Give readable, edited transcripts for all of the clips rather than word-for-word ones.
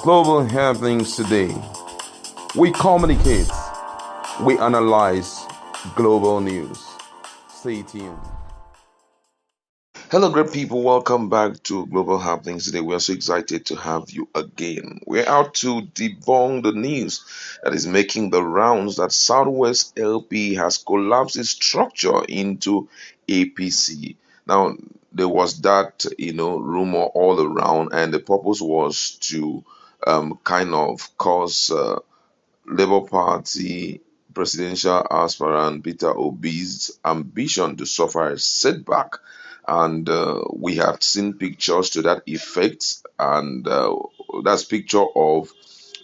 Global happenings today. We communicate, we analyze global news. Stay tuned. Hello, great people. Welcome back to Global Happenings today. We are so excited to have you again. We're out to debunk the news that is making the rounds that Southwest LP has collapsed its structure into APC. Now, there was that rumor all around, and the purpose was to kind of cause Labour Party presidential aspirant Peter Obi's ambition to suffer a setback. And we have seen pictures to that effect. And that's picture of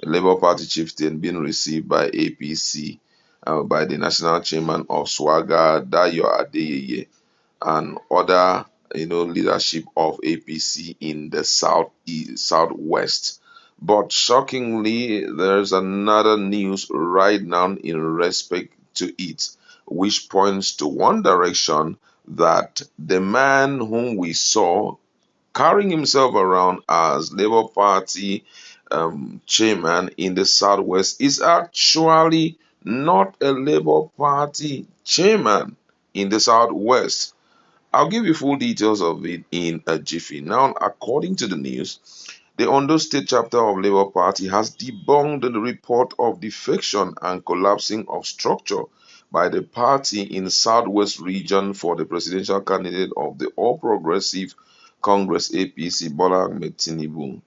Labour Party chieftain being received by APC, by the national chairman of Swaga, Dayo Adeyeye, and other leadership of APC in the southwest. But shockingly, there's another news right now in respect to it, which points to one direction, that the man whom we saw carrying himself around as Labour Party chairman in the Southwest is actually not a Labour Party chairman in the Southwest. I'll give you full details of it in a jiffy. Now, according to the news, the Ondo State chapter of Labour Party has debunked the report of defection and collapsing of structure by the party in Southwest region for the presidential candidate of the All Progressive Congress APC, Bola Ahmed Tinubu.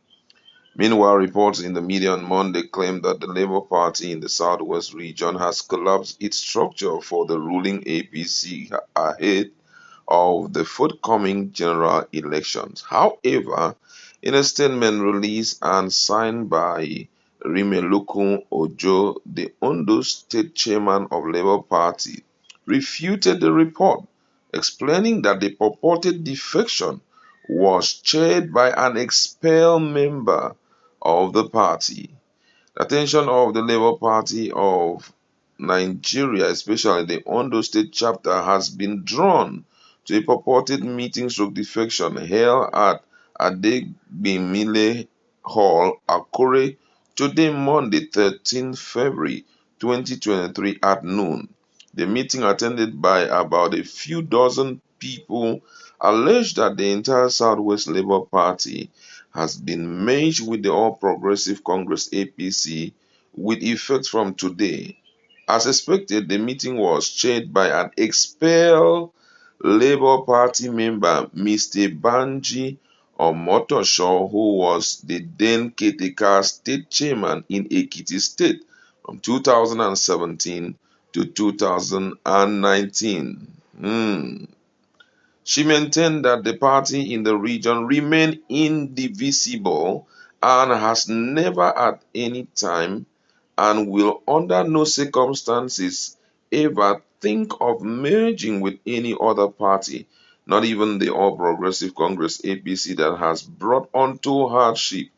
Meanwhile, reports in the media on Monday claimed that the Labour Party in the Southwest region has collapsed its structure for the ruling APC ahead of the forthcoming general elections. However, in a statement released and signed by Rimelukun Ojo, the Ondo State chairman of Labour Party, refuted the report, explaining that the purported defection was chaired by an expelled member of the party. The attention of the Labour Party of Nigeria, especially the Ondo State chapter, has been drawn to a purported meeting stroke defection held at Adegbemile Hall, Akure, today, Monday, 13 February 2023 at noon. The meeting, attended by about a few dozen people, alleged that the entire Southwest Labour Party has been merged with the All Progressive Congress APC with effect from today. As expected, the meeting was chaired by an expelled Labour Party member, Mr. Banji Omotosho, who was the then caretaker state chairman in Ekiti State from 2017 to 2019. She maintained that the party in the region remained indivisible and has never at any time and will under no circumstances ever think of merging with any other party, not even the All Progressive Congress APC that has brought untold hardship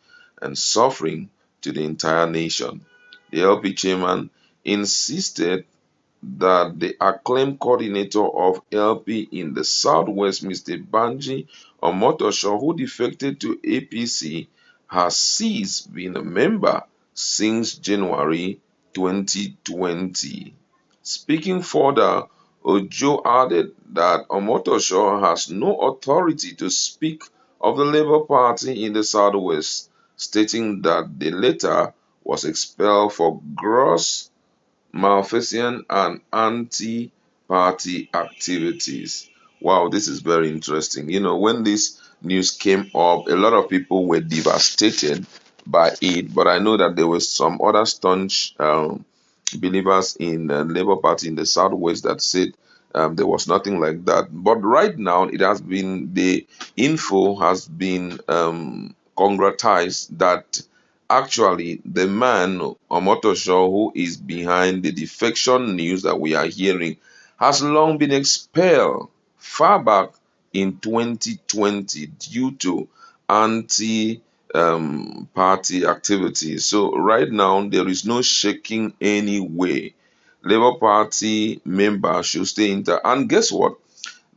and suffering to the entire nation. The LP chairman insisted that the acclaimed coordinator of LP in the Southwest, Mr. Banji Omotosho, who defected to APC, has ceased being a member since January 2020. Speaking further, Ojo added that Omotosho has no authority to speak of the Labour Party in the Southwest, stating that the latter was expelled for gross malfeasance and anti-party activities. Wow, this is very interesting. When this news came up, a lot of people were devastated by it, but I know that there were some other staunch believers in the Labour Party in the Southwest that said there was nothing like that. But right now, the info has been concretized that actually the man, Omotosho, who is behind the defection news that we are hearing, has long been expelled far back in 2020 due to anti party activities. So right now there is no shaking any way. Labour Party members should stay intact. And guess what?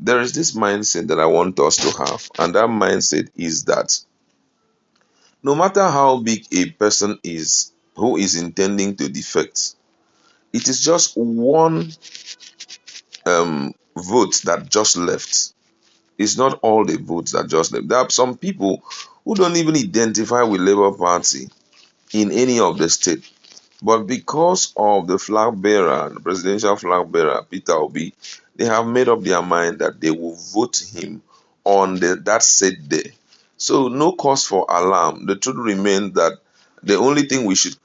There is this mindset that I want us to have, and that mindset is that No matter how big a person is who is intending to defect, it is just one vote that just left. It's not all the votes that just left. There are some people who don't even identify with Labour Party in any of the state. But because of the flag bearer, the presidential flag bearer, Peter Obi, they have made up their mind that they will vote him on that said day. So no cause for alarm. The truth remains that the only thing we should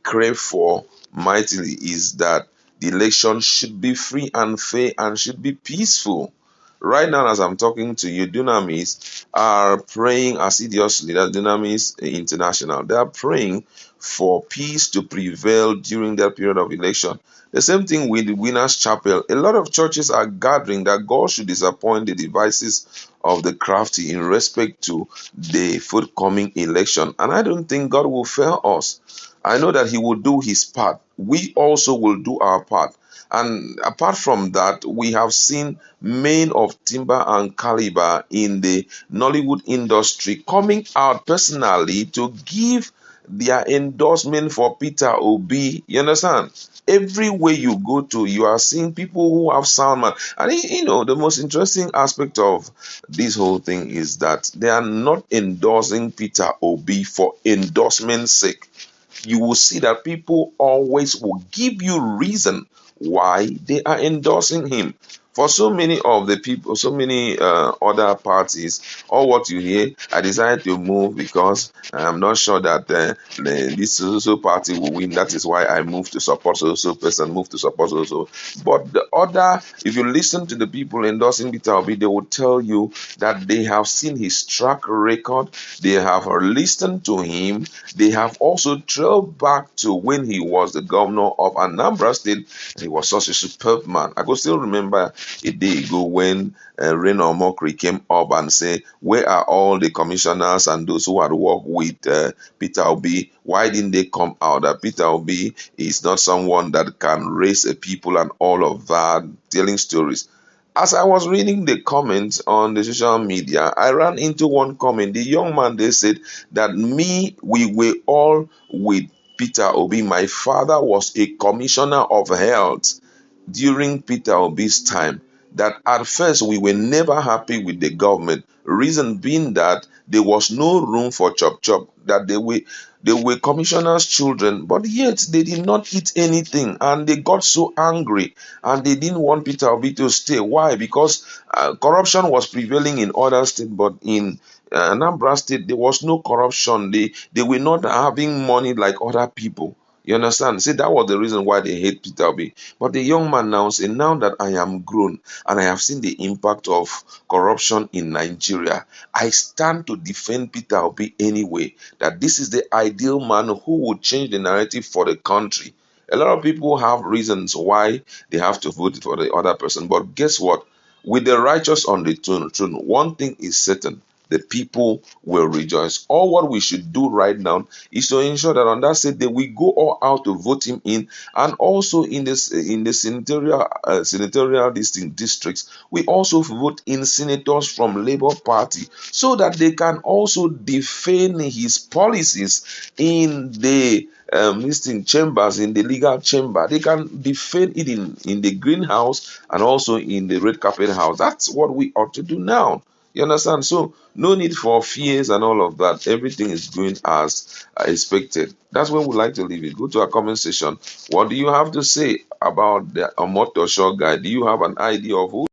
crave for mightily is that the election should be free and fair and should be peaceful. Right now, as I'm talking to you, Dunamis are praying assiduously. That Dunamis International, they are praying for peace to prevail during that period of election. The same thing with the Winners Chapel. A lot of churches are gathering that God should disappoint the devices of the crafty in respect to the forthcoming election. And I don't think God will fail us. I know that He will do His part. We also will do our part. And apart from that, we have seen men of timber and caliber in the Nollywood industry coming out personally to give their endorsement for Peter Obi. You understand? Everywhere you go to, you are seeing people who have sound man. And the most interesting aspect of this whole thing is that they are not endorsing Peter Obi for endorsement's sake. You will see that people always will give you reason why they are endorsing him. For so many of the people, so many other parties, or what you hear, I decided to move because I'm not sure that this so party will win. That is why I moved to support so person, moved to support so. But the other, if you listen to the people endorsing Peter Obi, they will tell you that they have seen his track record, they have listened to him, they have also trailed back to when he was the governor of Anambra State. He was such a superb man. I could still remember a day ago when Reno Mokri came up and said, where are all the commissioners and those who had worked with Peter Obi? Why didn't they come out? That Peter Obi is not someone that can raise a people and all of that, telling stories. As I was reading the comments on the social media, I ran into one comment. The young man, they said that we were all with Peter Obi. My father was a commissioner of health during Peter Obi's time. That at first we were never happy with the government. Reason being that there was no room for chop chop. That they were commissioners' children, but yet they did not eat anything, and they got so angry, and they didn't want Peter Obi to stay. Why? Because corruption was prevailing in other states, but in Anambra State there was no corruption. They were not having money like other people. You understand? See, that was the reason why they hate Peter Obi. But the young man now said, now that I am grown and I have seen the impact of corruption in Nigeria, I stand to defend Peter Obi anyway. That this is the ideal man who would change the narrative for the country. A lot of people have reasons why they have to vote for the other person. But guess what? With the righteous on the throne, one thing is certain: the people will rejoice. All what we should do right now is to ensure that on that same day we go all out to vote him in, and also in the senatorial districts, we also vote in senators from Labour Party so that they can also defend his policies in the listing chambers, in the legal chamber. They can defend it in the greenhouse and also in the red carpet house. That's what we ought to do now. You understand? So no need for fears and all of that. Everything is going as expected. That's where we like to leave it. Go to our comment section. What do you have to say about the Omoto Show guy? Do you have an idea of who